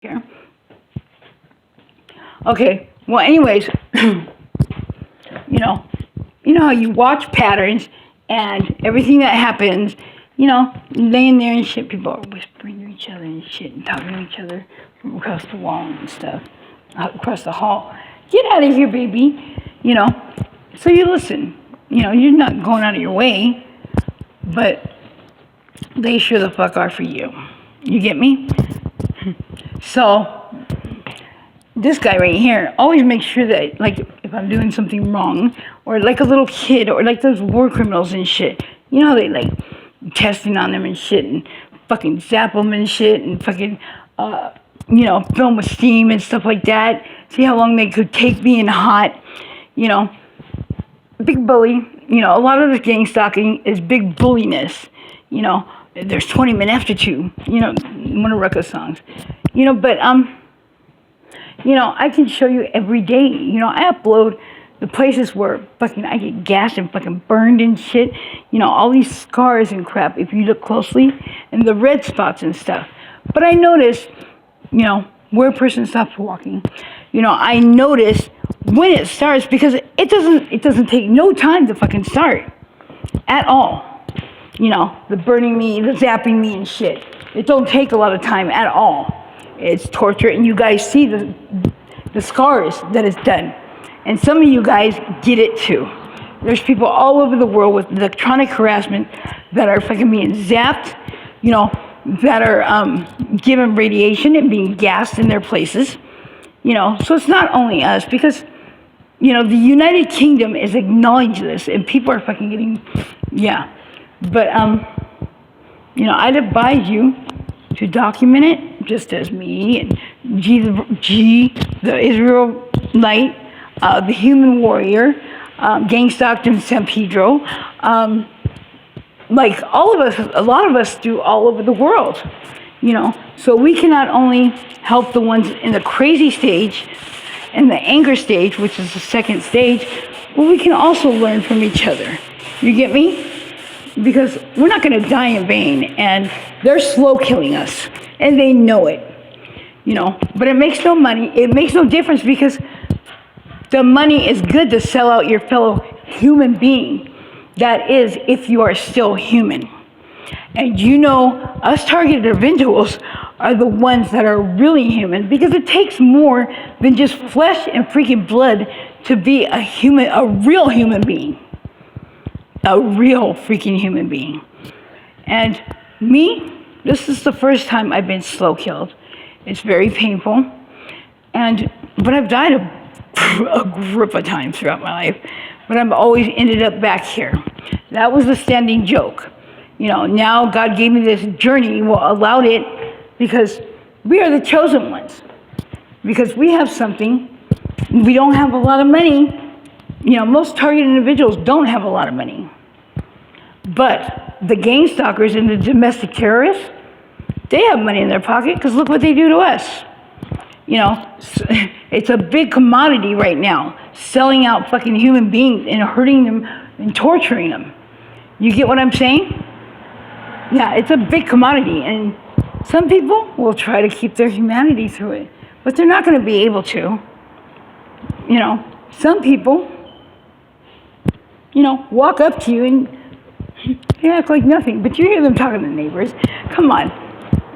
Here. Okay. Well, anyways, you know, you know how you watch patterns and everything that happens, laying there and shit, people are whispering to each other and shit and talking to each other from across the wall and stuff, across the hall. Get out of here, baby. So you listen. You're not going out of your way, but they sure the fuck are for you. You get me? So this guy right here always makes sure that, like, if I'm doing something wrong, or like a little kid, or like those war criminals and shit, they like testing on them and shit, and fucking zap them and shit, and fucking, film with steam and stuff like that. See how long they could take being hot, Big bully. A lot of the gang stalking is big bulliness. There's 20 men after two. One of Rucka's songs. But I can show you every day. I upload the places where fucking I get gassed and fucking burned and shit. All these scars and crap, if you look closely, and the red spots and stuff. But I notice, where a person stops walking. I notice when it starts, because it doesn't take no time to fucking start at all. The burning me, the zapping me and shit. It don't take a lot of time at all. It's torture, and you guys see the scars that it's done. And some of you guys get it too. There's people all over the world with electronic harassment that are fucking being zapped, that are given radiation and being gassed in their places. So it's not only us, because, the United Kingdom is acknowledging this, and people are fucking getting, yeah. But, I'd advise you to document it, just as me and the Israelite, the human warrior, gang stalked in San Pedro. Like all of us, a lot of us do all over the world, So we can not only help the ones in the crazy stage and the anger stage, which is the second stage, but we can also learn from each other. You get me? Because we're not going to die in vain, and they're slow killing us, and they know it, But it makes no money. It makes no difference, because the money is good to sell out your fellow human being. That is, if you are still human. And us targeted individuals are the ones that are really human, because it takes more than just flesh and freaking blood to be a real human being. A real freaking human being. And me, this is the first time I've been slow killed. It's very painful. But I've died a grip of times throughout my life. But I've always ended up back here. That was the standing joke. Now God gave me this journey, allowed it, because we are the chosen ones. Because we have something. We don't have a lot of money. Most targeted individuals don't have a lot of money. But the gang stalkers and the domestic terrorists, they have money in their pocket, because look what they do to us. It's a big commodity right now, selling out fucking human beings and hurting them and torturing them. You get what I'm saying? Yeah, it's a big commodity, and some people will try to keep their humanity through it, but they're not going to be able to. Some people, walk up to you and they act like nothing, but you hear them talking to the neighbors. Come on.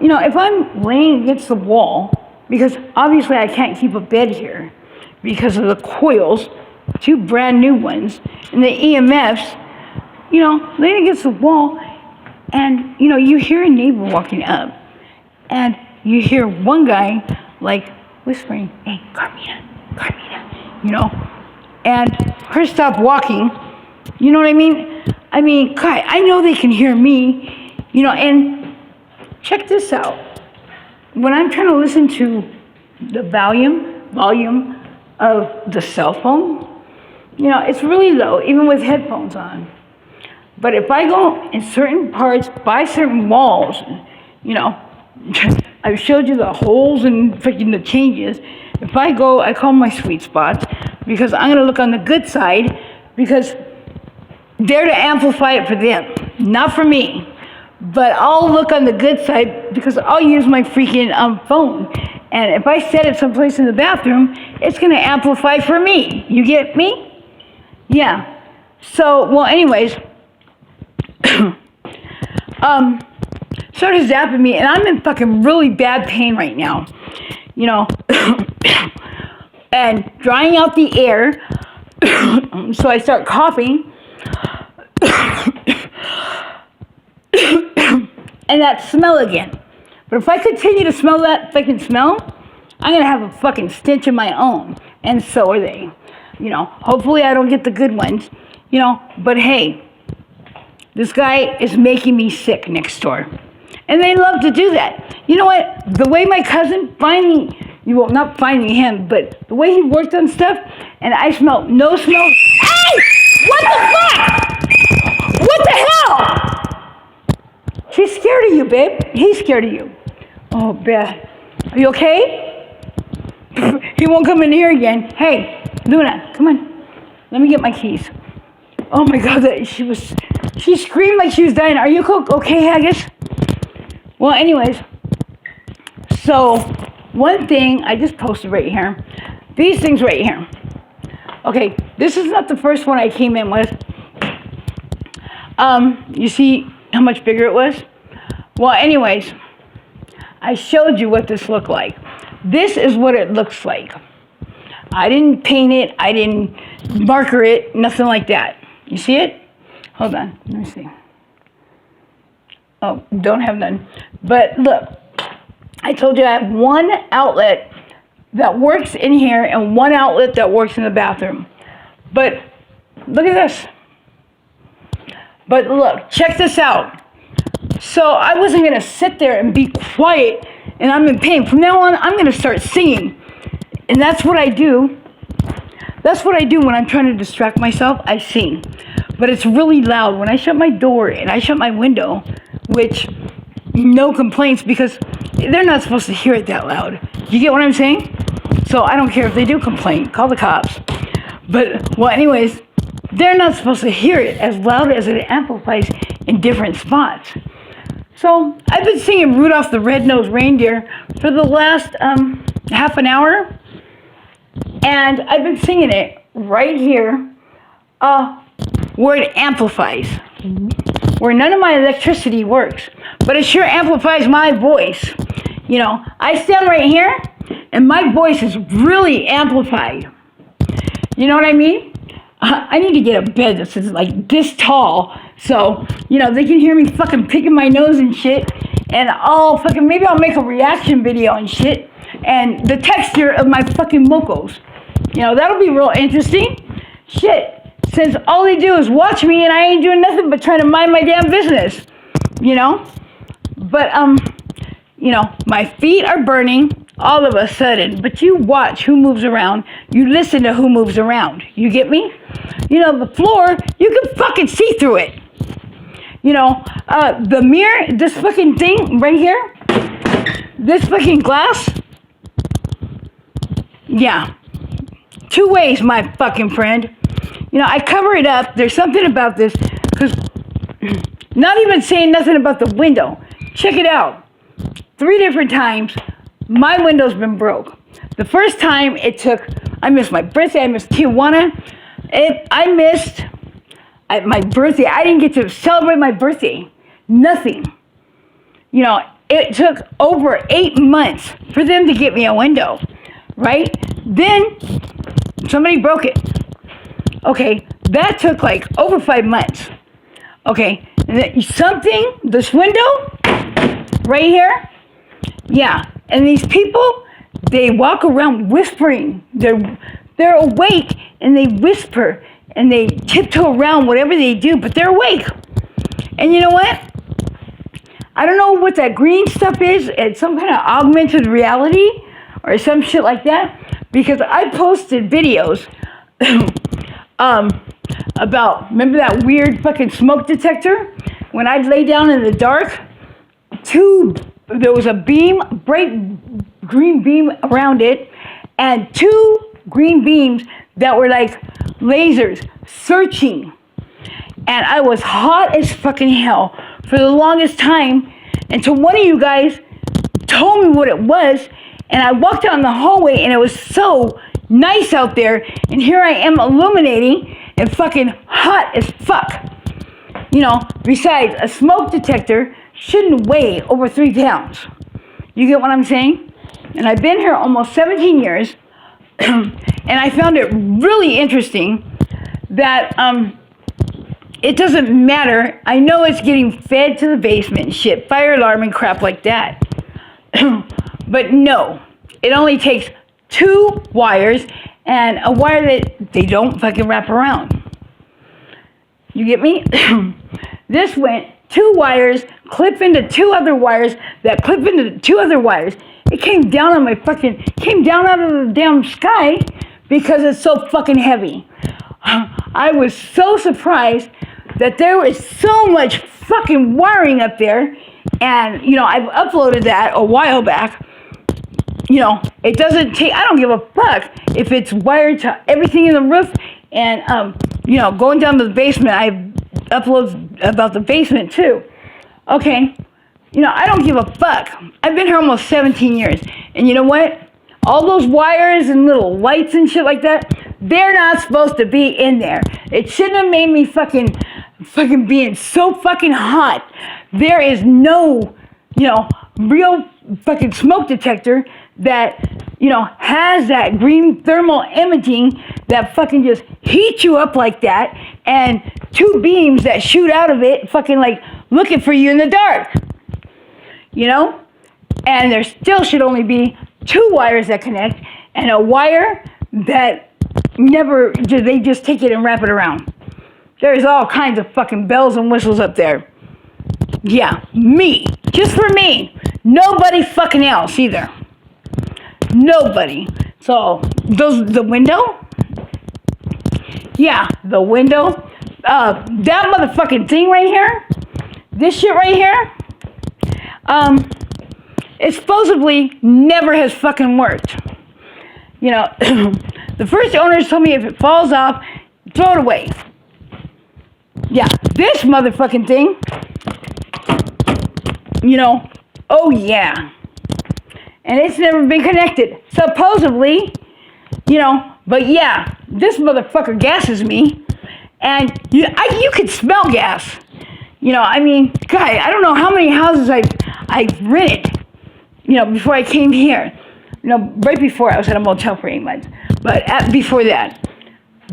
If I'm laying against the wall, because obviously I can't keep a bed here because of the coils, 2 brand new ones, and the EMFs, laying against the wall, and, you hear a neighbor walking up, and you hear one guy, like, whispering, "Hey, Carmina, and her stop walking. You know what I mean? God, I know they can hear me, and check this out. When I'm trying to listen to the volume of the cell phone, it's really low, even with headphones on. But if I go in certain parts, by certain walls, I've showed you the holes and freaking the changes. If I go, I call my sweet spots, because I'm going to look on the good side, because they're to amplify it for them, not for me. But I'll look on the good side, because I'll use my freaking phone. And if I set it someplace in the bathroom, it's going to amplify for me. You get me? Yeah. So, well, anyways, started zapping me, and I'm in fucking really bad pain right now, you know, and drying out the air, so I start coughing, and that smell again. But if I continue to smell that fucking smell, I'm going to have a fucking stench of my own, and so are they. You know, hopefully I don't get the good ones, you know, but hey, this guy is making me sick next door. And they love to do that. You know what? The way my cousin finally, well, not finding him, but the way he worked on stuff, and I smelled no smell. Hey! What the fuck? What the hell? She's scared of you, babe. He's scared of you. Oh, Beth. Are you okay? He won't come in here again. Hey, Luna, come on. Let me get my keys. Oh my God, she screamed like she was dying. Are you okay, Haggis? Well, anyways, so one thing I just posted right here. These things right here. Okay, this is not the first one I came in with. You see how much bigger it was? Well, anyways, I showed you what this looked like. This is what it looks like. I didn't paint it. I didn't marker it. Nothing like that. You see it? Hold on. Let me see. Oh, don't have none. But look, I told you I have one outlet that works in here and one outlet that works in the bathroom. But look at this. But look, check this out. So I wasn't going to sit there and be quiet and I'm in pain. From now on, I'm going to start singing. And that's what I do. That's what I do when I'm trying to distract myself. I sing. But it's really loud. When I shut my door and I shut my window, which no complaints because they're not supposed to hear it that loud. You get what I'm saying? So I don't care if they do complain. Call the cops. But, well, anyways, they're not supposed to hear it as loud as it amplifies in different spots. So I've been singing Rudolph the Red-Nosed Reindeer for the last half an hour. And I've been singing it right here where it amplifies, where none of my electricity works, but it sure amplifies my voice. You know, I stand right here, and my voice is really amplified. You know what I mean? I need to get a bed that's like this tall, so, you know, they can hear me fucking picking my nose and shit, and maybe I'll make a reaction video and shit, and the texture of my fucking mocos. You know, that'll be real interesting. Shit. Since all they do is watch me and I ain't doing nothing but trying to mind my damn business. You know? But, you know, my feet are burning all of a sudden. But you watch who moves around. You listen to who moves around. You get me? You know, the floor, you can fucking see through it. You know, the mirror, this fucking thing right here, this fucking glass, yeah. Two ways, my fucking friend. You know, I cover it up. There's something about this, because not even saying nothing about the window. Check it out. 3 different times, my window's been broke. The first time I missed my birthday, I missed Tijuana. I missed my birthday. I didn't get to celebrate my birthday. Nothing. You know, it took over 8 months for them to get me a window, right? Then somebody broke it. Okay, that took like over 5 months. Okay, and then this window right here, yeah. And these people, they walk around whispering. They're awake and they whisper and they tiptoe around whatever they do, but they're awake. And you know what? I don't know what that green stuff is. It's some kind of augmented reality or some shit like that. Because I posted videos about, remember that weird fucking smoke detector? When I'd lay down in the dark, there was a beam, bright green beam around it, and 2 green beams that were like lasers searching. And I was hot as fucking hell for the longest time until one of you guys told me what it was, And I walked down the hallway and it was so nice out there. And here I am illuminating and fucking hot as fuck. You know, besides, a smoke detector shouldn't weigh over 3 pounds. You get what I'm saying? And I've been here almost 17 years. And I found it really interesting that it doesn't matter. I know it's getting fed to the basement and shit, fire alarm and crap like that. But no, it only takes 2 wires and a wire that they don't fucking wrap around. You get me? This went 2 wires, clip into 2 other wires, that clip into 2 other wires. It came down on my came down out of the damn sky because it's so fucking heavy. I was so surprised that there was so much fucking wiring up there. And, you know, I've uploaded that a while back. You know, it doesn't take, I don't give a fuck if it's wired to everything in the roof. And, you know, going down to the basement, I upload about the basement too. Okay. You know, I don't give a fuck. I've been here almost 17 years. And you know what? All those wires and little lights and shit like that, they're not supposed to be in there. It shouldn't have made me fucking being so fucking hot. There is no, you know, real fucking smoke detector that, you know, has that green thermal imaging that fucking just heats you up like that, and 2 beams that shoot out of it fucking like looking for you in the dark. You know? And there still should only be 2 wires that connect, and a wire that they just take it and wrap it around. There's all kinds of fucking bells and whistles up there. Yeah, me. Just for me. Nobody fucking else either. Nobody. So, the window? Yeah, the window. That motherfucking thing right here, this shit right here, it supposedly never has fucking worked. You know, the first owners told me if it falls off, throw it away. Yeah, this motherfucking thing, you know, oh yeah. And it's never been connected, supposedly, you know, but yeah, this motherfucker gasses me, and you could smell gas. You know, I mean, guy, I don't know how many houses I've rented, you know, before I came here. You know, right before I was at a motel for 8 months, but before that.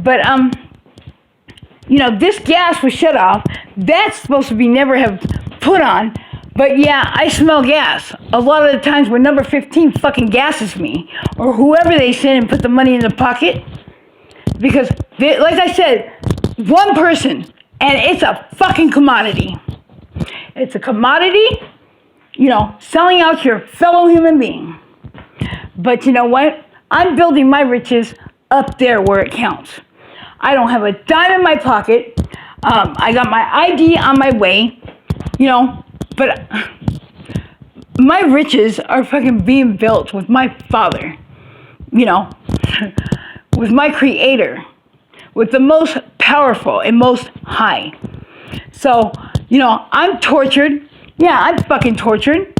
But, you know, this gas was shut off. That's supposed to be never have put on. But yeah, I smell gas. A lot of the times when number 15 fucking gasses me, or whoever they send and put the money in the pocket, because, like I said, 1 person, and it's a fucking commodity. It's a commodity, you know, selling out your fellow human being. But you know what? I'm building my riches up there where it counts. I don't have a dime in my pocket. I got my ID on my way, you know, but my riches are fucking being built with my father, you know, with my creator, with the most powerful and most high. So, you know, I'm tortured. Yeah, I'm fucking tortured.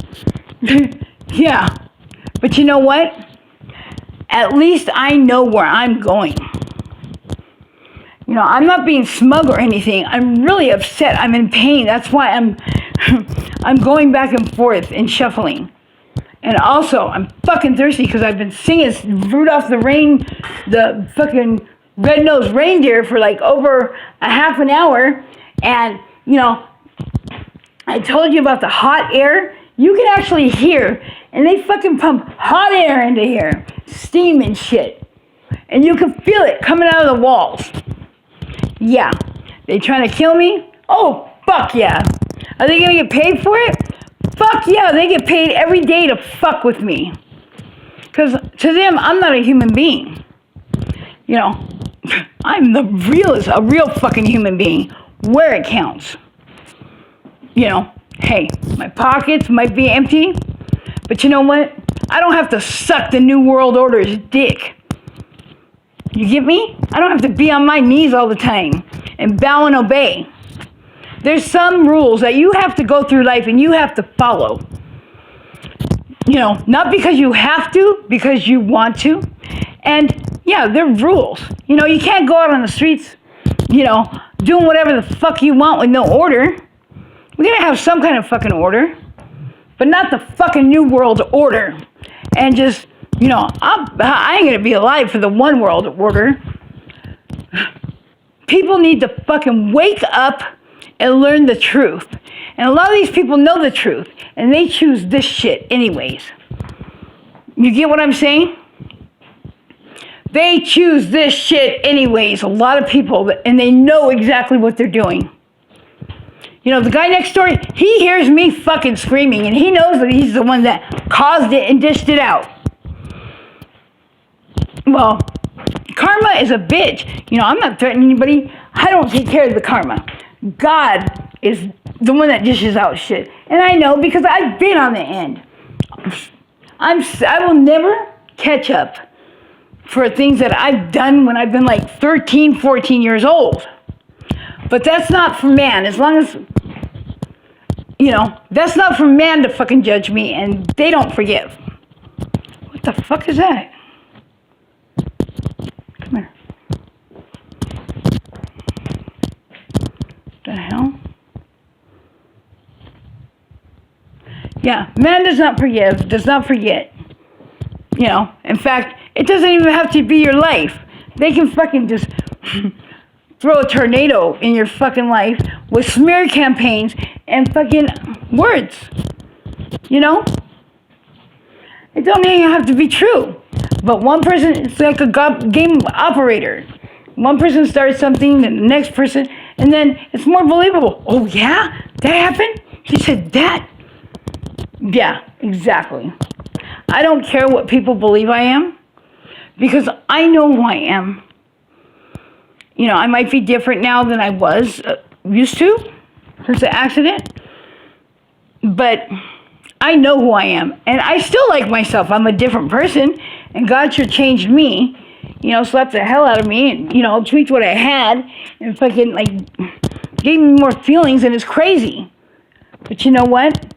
Yeah. But you know what? At least I know where I'm going. You know, I'm not being smug or anything. I'm really upset. I'm in pain. That's why I'm going back and forth and shuffling. And also, I'm fucking thirsty because I've been singing Rudolph the fucking red-nosed reindeer for like over a half an hour. And, you know, I told you about the hot air. You can actually hear, and they fucking pump hot air into here, steam and shit. And you can feel it coming out of the walls. Yeah. They trying to kill me? Oh, fuck yeah. Are they gonna get paid for it? Fuck yeah, they get paid every day to fuck with me. Because to them, I'm not a human being. You know, I'm a real fucking human being, where it counts. You know, hey, my pockets might be empty, but you know what? I don't have to suck the New World Order's dick. You get me? I don't have to be on my knees all the time and bow and obey. There's some rules that you have to go through life and you have to follow. not because you have to, because you want to. And yeah, there are rules. You can't go out on the streets, doing whatever the fuck you want with no order. We're gonna have some kind of fucking order, but not the fucking New World Order. And just, I ain't gonna be alive for the one world order. People need to fucking wake up and learn the truth. And a lot of these people know the truth, and they choose this shit anyways. You get what I'm saying? They choose this shit anyways, a lot of people, and they know exactly what they're doing. The guy next door, he hears me fucking screaming, and he knows that he's the one that caused it and dished it out. Well, karma is a bitch. I'm not threatening anybody. I don't take care of the karma. God is the one that dishes out shit. And I know because I've been on the end. I will never catch up for things that I've done when I've been like 13, 14 years old. But that's not for man. As long as, that's not for man to fucking judge me, and they don't forgive. What the fuck is that? Come here. The hell? Yeah, man does not forgive, does not forget. In fact, it doesn't even have to be your life. They can fucking just throw a tornado in your fucking life with smear campaigns and fucking words. It don't even have to be true. But one person, it's like a game operator. One person starts something, and the next person, and then it's more believable. Oh yeah? That happened? He said that? Yeah, exactly. I don't care what people believe I am, because I know who I am. I might be different now than I was used to since the accident, but I know who I am, and I still like myself. I'm a different person, and God sure changed me, slapped the hell out of me, and, tweaked what I had, and fucking, gave me more feelings, and it's crazy. But you know what?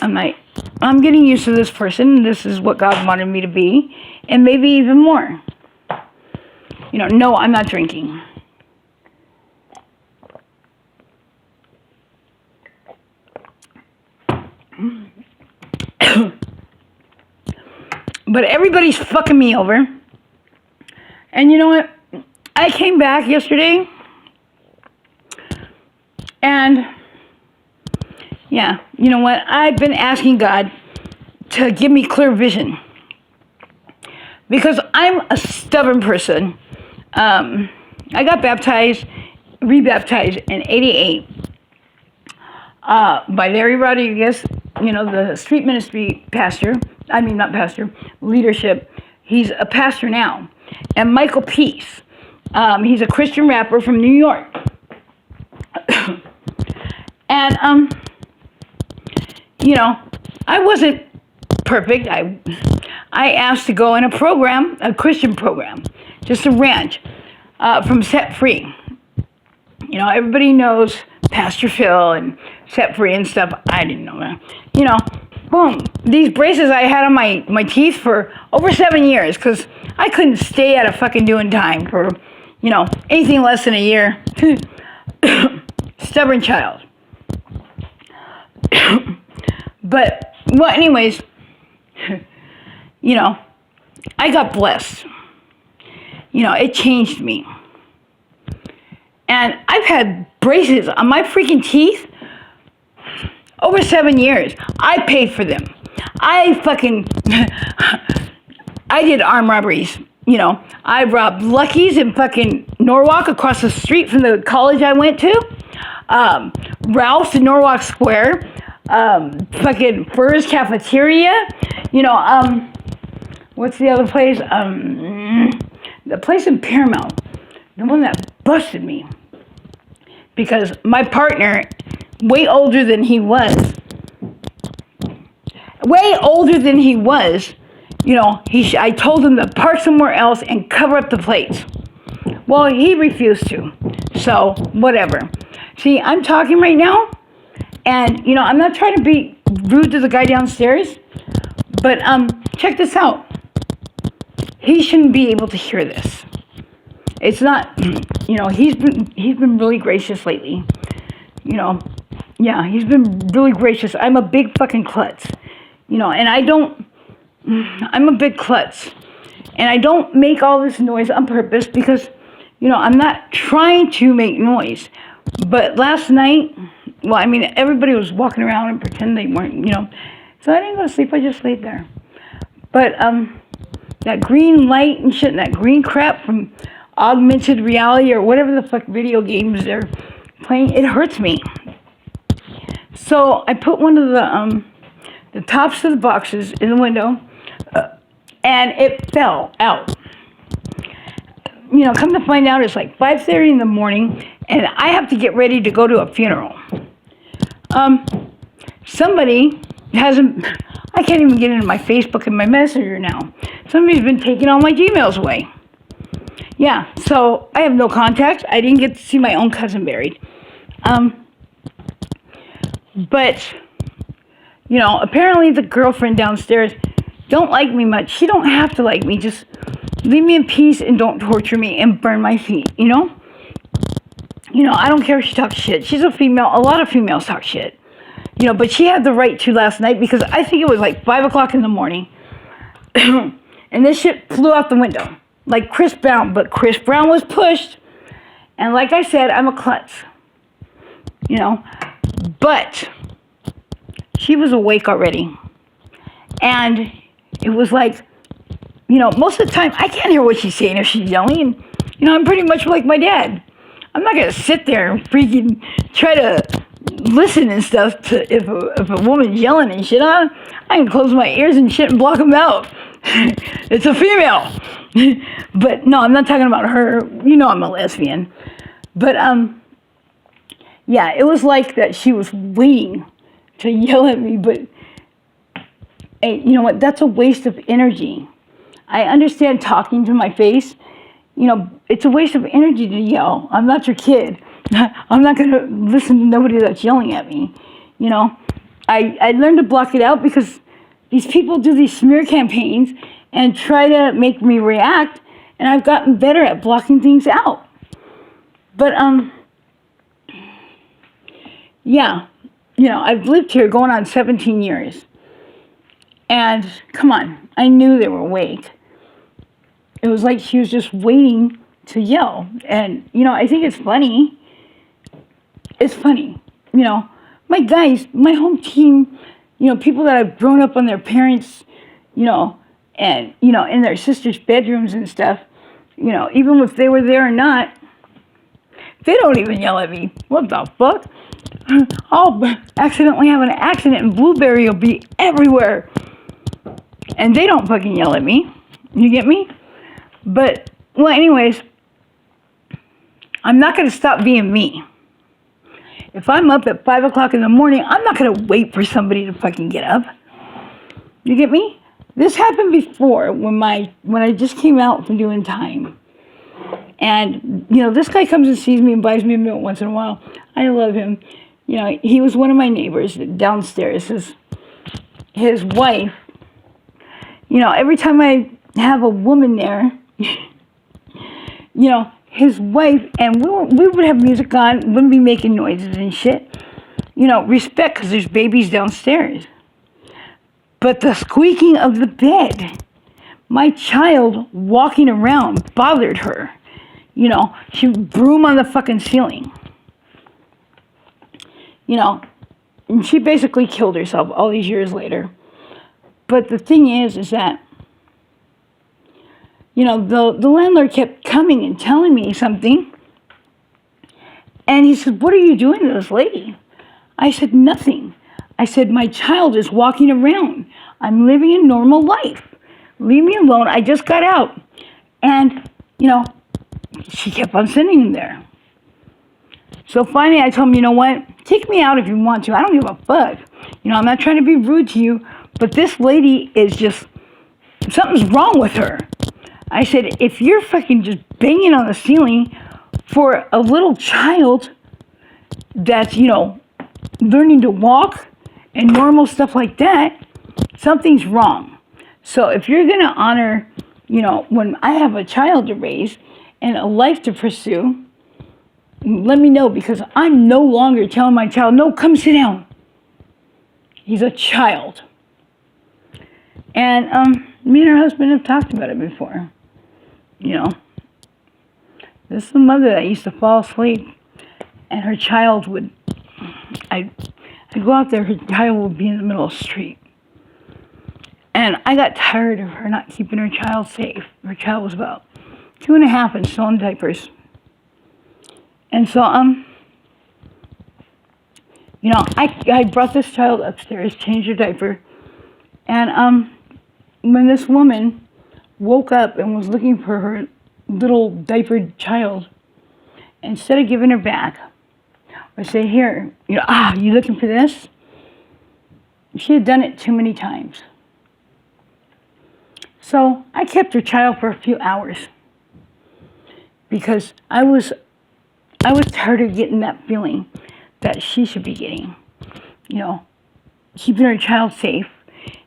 I'm getting used to this person, and this is what God wanted me to be, and maybe even more. No, I'm not drinking. But everybody's fucking me over. And you know what? I came back yesterday, and yeah, you know what? I've been asking God to give me clear vision, because I'm a stubborn person. I got rebaptized in '88 by Larry Rodriguez, the street ministry pastor. Not pastor, leadership. He's a pastor now. And Michael Peace. He's a Christian rapper from New York. And, I wasn't perfect. I asked to go in a program, a Christian program, just a ranch, from Set Free. Everybody knows Pastor Phil and Set Free and stuff. I didn't know that. Boom. These braces I had on my teeth for over 7 years, because I couldn't stay at a fucking doing time for, anything less than a year. Stubborn child. But, well, anyways, I got blessed. It changed me. And I've had braces on my freaking teeth over 7 years. I paid for them. I did armed robberies. I robbed Lucky's in fucking Norwalk across the street from the college I went to. Ralph's in Norwalk Square. Fucking Fur's Cafeteria. What's the other place? The place in Paramount. The one that busted me. Because my partner, way older than he was, I told him to park somewhere else and cover up the plates. Well, he refused to. So, whatever. See, I'm talking right now, and, I'm not trying to be rude to the guy downstairs, But check this out. He shouldn't be able to hear this. It's not, he's been really gracious lately. Yeah, he's been really gracious. I'm a big fucking klutz. And I'm a big klutz. And I don't make all this noise on purpose because, I'm not trying to make noise. But last night, everybody was walking around and pretend they weren't, So I didn't go to sleep, I just laid there. But that green light and shit and that green crap from augmented reality or whatever the fuck video games they're playing, it hurts me. So I put one of the tops of the boxes in the window, and it fell out. Come to find out, it's like 5:30 in the morning, and I have to get ready to go to a funeral. Somebody I can't even get into my Facebook and my Messenger now. Somebody's been taking all my Gmails away. Yeah, so I have no contact. I didn't get to see my own cousin buried. But, apparently the girlfriend downstairs don't like me much. She don't have to like me. Just leave me in peace and don't torture me and burn my feet, I don't care if she talks shit. She's a female. A lot of females talk shit. But she had the right to last night because I think it was like 5 o'clock in the morning. And this shit flew out the window. Like Chris Brown. But Chris Brown was pushed. And like I said, I'm a klutz. But she was awake already. And it was like, most of the time I can't hear what she's saying if she's yelling. And, I'm pretty much like my dad. I'm not going to sit there and freaking try to listen and stuff to if a woman's yelling and shit. I can close my ears and shit and block them out. It's a female. But no, I'm not talking about her. I'm a lesbian. But yeah, it was like that she was waiting to yell at me. But hey, you know what? That's a waste of energy. I understand talking to my face. It's a waste of energy to yell. I'm not your kid. I'm not going to listen to nobody that's yelling at me. I learned to block it out because these people do these smear campaigns and try to make me react, and I've gotten better at blocking things out. But, yeah, I've lived here going on 17 years. And, come on, I knew they were awake. It was like she was just waiting to yell. And, I think it's funny. It's funny. My guys, my home team, people that I've grown up on their parents, and, in their sisters' bedrooms and stuff, even if they were there or not, they don't even yell at me. What the fuck? I'll accidentally have an accident and Blueberry will be everywhere. And they don't fucking yell at me. You get me? But, well, anyways, I'm not going to stop being me. If I'm up at 5 o'clock in the morning, I'm not going to wait for somebody to fucking get up. You get me? This happened before when I just came out from doing time. And, this guy comes and sees me and buys me a milk once in a while. I love him. He was one of my neighbors downstairs. His wife, every time I have a woman there, his wife, and we would have music on, wouldn't be making noises and shit. Respect, because there's babies downstairs. But the squeaking of the bed, my child walking around bothered her. She would broom on the fucking ceiling. And she basically killed herself all these years later. But the thing is that, the landlord kept coming and telling me something. And he said, "What are you doing to this lady?" I said, "Nothing." I said, "My child is walking around. I'm living a normal life. Leave me alone. I just got out." And, she kept on sending him there. So finally I told him, "You know what? Kick me out if you want to. I don't give a fuck. I'm not trying to be rude to you, but this lady is just, something's wrong with her." I said, "If you're fucking just banging on the ceiling for a little child that's, learning to walk and normal stuff like that, Something's wrong. So if you're going to honor, when I have a child to raise and a life to pursue, let me know, because I'm no longer telling my child, no, come sit down. He's a child. And me and her husband have talked about it before. This is the mother that used to fall asleep, and her child would, I'd go out there, her child would be in the middle of the street. And I got tired of her not keeping her child safe. Her child was about 2.5 and still in diapers. And so, I brought this child upstairs, changed her diaper, and when this woman woke up and was looking for her little diapered child, instead of giving her back or say, here, you looking for this? She had done it too many times. So I kept her child for a few hours because I was tired of getting that feeling that she should be getting, keeping her child safe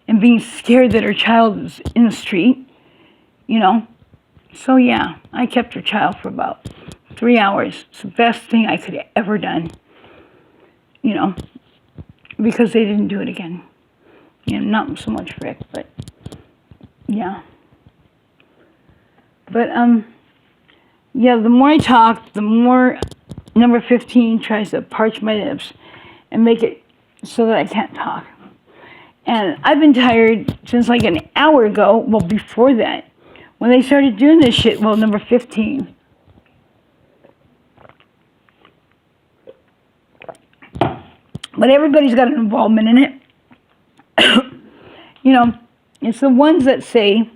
and being scared that her child is in the street, So yeah, I kept her child for about 3 hours. It's the best thing I could have ever done, because they didn't do it again. Not so much Rick, but yeah. But the more I talk, the more number 15 tries to parch my lips and make it so that I can't talk. And I've been tired since like an hour ago, well, before that, when they started doing this shit, number 15. But everybody's got an involvement in it. It's the ones that say,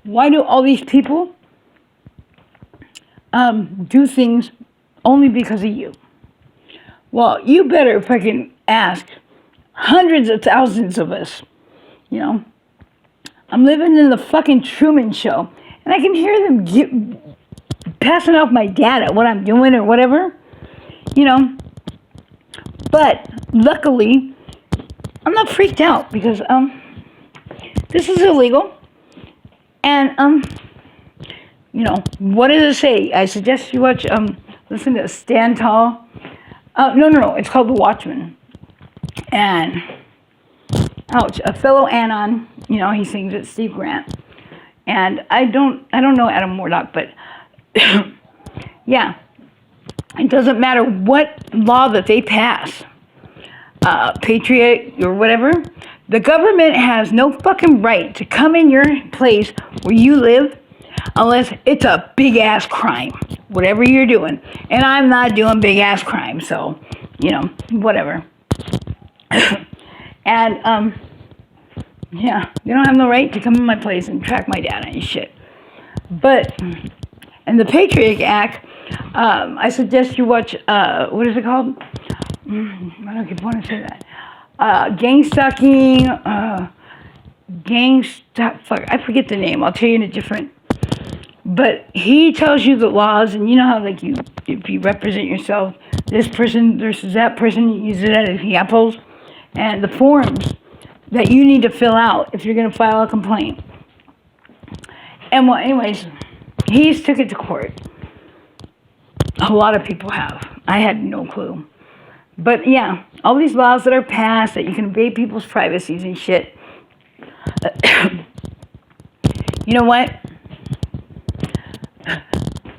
why do all these people do things only because of you? Well, you better fucking ask hundreds of thousands of us, I'm living in the fucking Truman Show, and I can hear them passing off my data, what I'm doing or whatever, But luckily, I'm not freaked out because this is illegal, and what does it say? I suggest you watch listen to Stand Tall. No, it's called The Watchmen, and a fellow Anon, he sings it, Steve Grant, and I don't know Adam Murdoch, but yeah, it doesn't matter what law that they pass, Patriot or whatever, the government has no fucking right to come in your place where you live unless it's a big ass crime, whatever you're doing, and I'm not doing big ass crime, so whatever. And yeah, they don't have no right to come in my place and track my data and shit. But in the Patriot Act, I suggest you watch, what is it called? I don't keep wanting to say that. Fuck, I forget the name. I'll tell you in a different. But he tells you the laws, and you know how, like, if you represent yourself, this person versus that person, you use it as examples, and the forms that you need to fill out if you're going to file a complaint. And well, anyways, he's took it to court. A lot of people have. I had no clue. But yeah, all these laws that are passed that you can invade people's privacies and shit. You know what?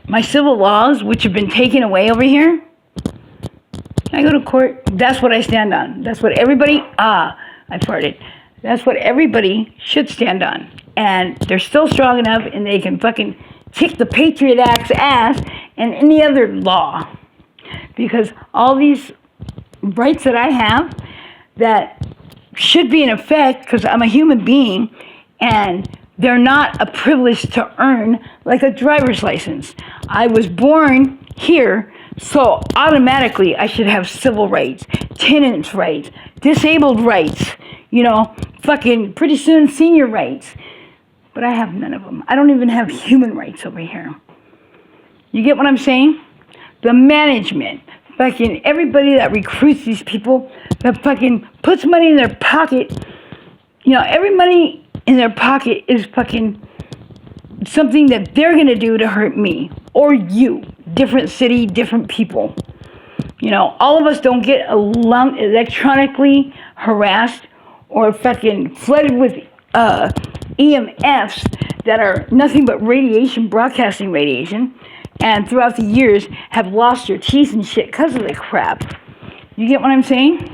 My civil laws, which have been taken away over here, I go to court. That's what I stand on. That's what everybody, I farted. That's what everybody should stand on. And they're still strong enough, and they can fucking kick the Patriot Act's ass and any other law. Because all these rights that I have that should be in effect because I'm a human being, and they're not a privilege to earn like a driver's license. I was born here, so automatically I should have civil rights, tenants' rights, disabled rights, fucking pretty soon senior rights. But I have none of them. I don't even have human rights over here. You get what I'm saying? The management, fucking everybody that recruits these people, that fucking puts money in their pocket every money in their pocket is fucking something that they're going to do to hurt me or you. Different city, different people. All of us don't get electronically harassed or fucking flooded with EMFs that are nothing but radiation, broadcasting radiation, and throughout the years have lost your teeth and shit because of the crap. You get what I'm saying?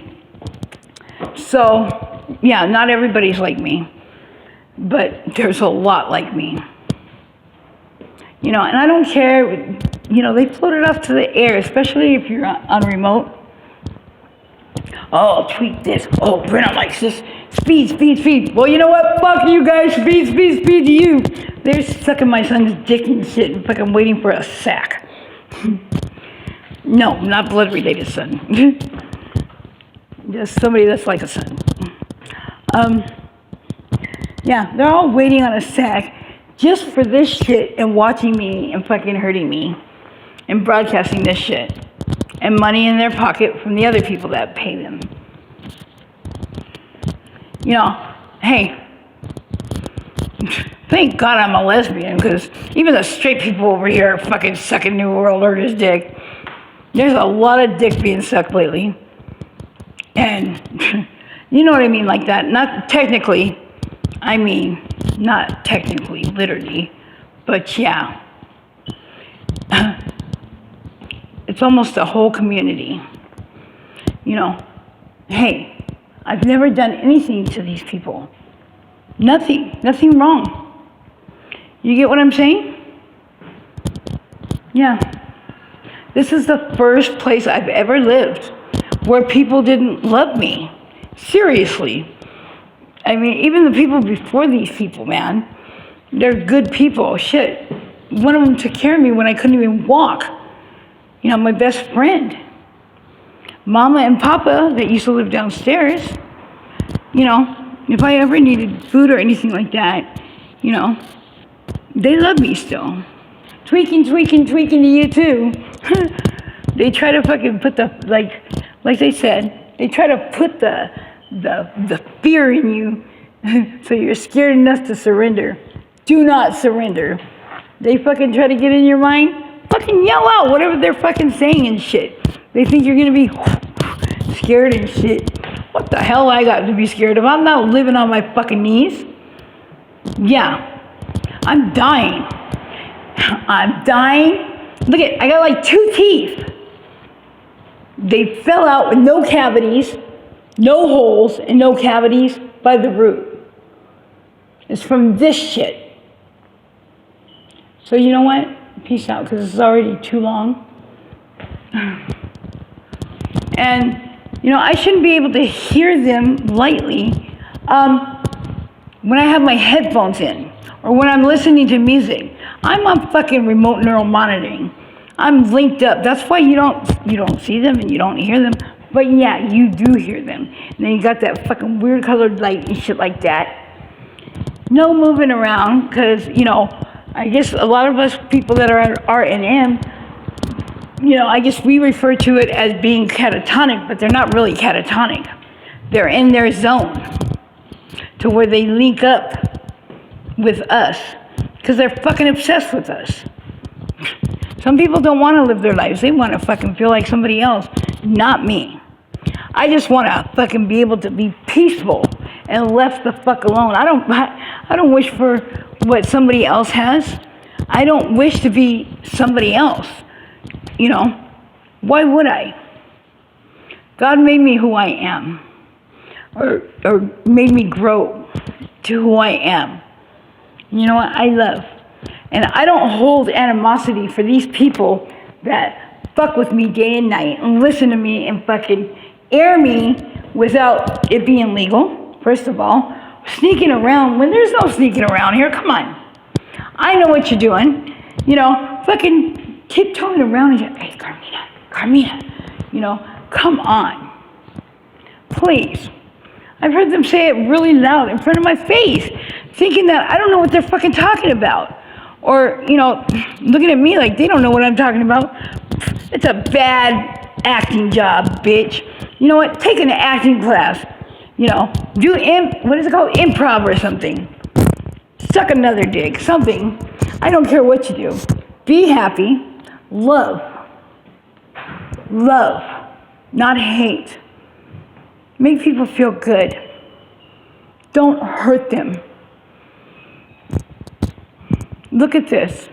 So, yeah, not everybody's like me, but there's a lot like me. And I don't care, they float it off to the air, especially if you're on remote. Oh, tweet this. Oh, Brenna likes this. Speed. Well, you know what? Fuck you guys. Speed to you. They're sucking my son's dick and shit. In fact, I'm waiting for a sack. No, not blood-related son. Just somebody that's like a son. Yeah, they're all waiting on a sack just for this shit and watching me and fucking hurting me and broadcasting this shit and money in their pocket from the other people that pay them. Hey, thank God I'm a lesbian, because even the straight people over here are fucking sucking New World Order's dick. There's a lot of dick being sucked lately. And you know what I mean, like that. Not technically, literally, but yeah. It's almost a whole community. Hey, I've never done anything to these people. Nothing wrong. You get what I'm saying? Yeah. This is the first place I've ever lived where people didn't love me. Seriously. Even the people before these people, man, they're good people. Shit. One of them took care of me when I couldn't even walk. My best friend. Mama and Papa that used to live downstairs. If I ever needed food or anything like that, they love me still. Tweaking to you too. They try to fucking put like they said, they try to put the fear in you so you're scared enough to surrender. Do not surrender. They fucking try to get in your mind, fucking yell out whatever they're fucking saying and shit. They think you're gonna be scared and shit. What the hell I got to be scared of? I'm not living on my fucking knees. Yeah. I'm dying. Look I got like 2 teeth. They fell out with no cavities, no holes and no cavities by the root. It's from this shit. So you know what? Peace out, because it's already too long. And, I shouldn't be able to hear them lightly when I have my headphones in or when I'm listening to music. I'm on fucking remote neural monitoring. I'm linked up. That's why you don't see them and you don't hear them. But yeah, you do hear them. And then you got that fucking weird colored light and shit like that. No moving around, because, I guess a lot of us people that are at R&M, I guess we refer to it as being catatonic, but they're not really catatonic. They're in their zone to where they link up with us because they're fucking obsessed with us. Some people don't want to live their lives. They want to fucking feel like somebody else, not me. I just want to fucking be able to be peaceful and left the fuck alone. I don't wish for what somebody else has. I don't wish to be somebody else. Why would I? God made me who I am, or made me grow to who I am. You know what? I love. And I don't hold animosity for these people that fuck with me day and night and listen to me and fucking air me without it being legal, first of all. Sneaking around when there's no sneaking around here. Come on. I know what you're doing. Fucking tiptoeing around and hey, Carmina. Come on. Please. I've heard them say it really loud in front of my face, thinking that I don't know what they're fucking talking about. Or, looking at me like they don't know what I'm talking about. It's a bad acting job, bitch. You know what? Take an acting class. Do what is it called? Improv or something. Suck another dick, something. I don't care what you do. Be happy. Love. Love, not hate. Make people feel good. Don't hurt them. Look at this.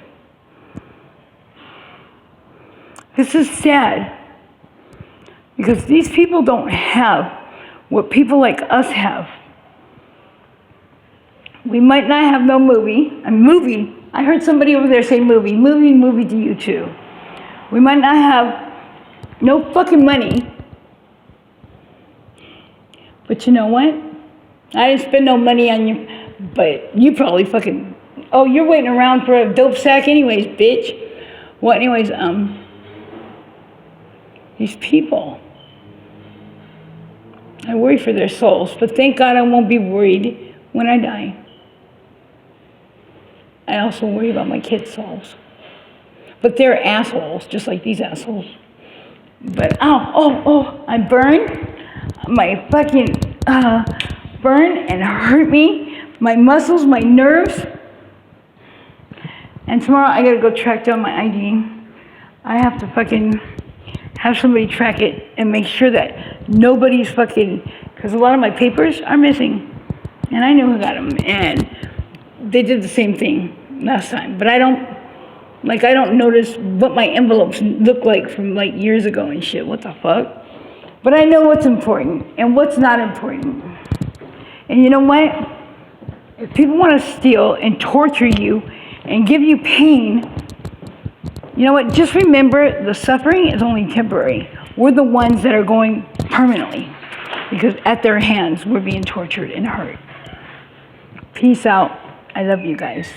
This is sad because these people don't have what people like us have. We might not have no movie. A movie. I heard somebody over there say movie. Movie to you too. We might not have no fucking money. But you know what? I didn't spend no money on you, but you probably fucking, oh, you're waiting around for a dope sack anyways, bitch. Well, anyways, these people, I worry for their souls, but thank God I won't be worried when I die. I also worry about my kids' souls. But they're assholes, just like these assholes. But, I burned. My fucking burn and hurt me. My muscles, my nerves. And tomorrow I gotta go track down my ID. I have to fucking have somebody track it and make sure that nobody's fucking, because a lot of my papers are missing. And I know who got them. And they did the same thing last time. But I don't notice what my envelopes look like from like years ago and shit. What the fuck? But I know what's important and what's not important. And you know what? If people want to steal and torture you and give you pain, you know what? Just remember the suffering is only temporary. We're the ones that are going permanently because at their hands we're being tortured and hurt. Peace out. I love you guys.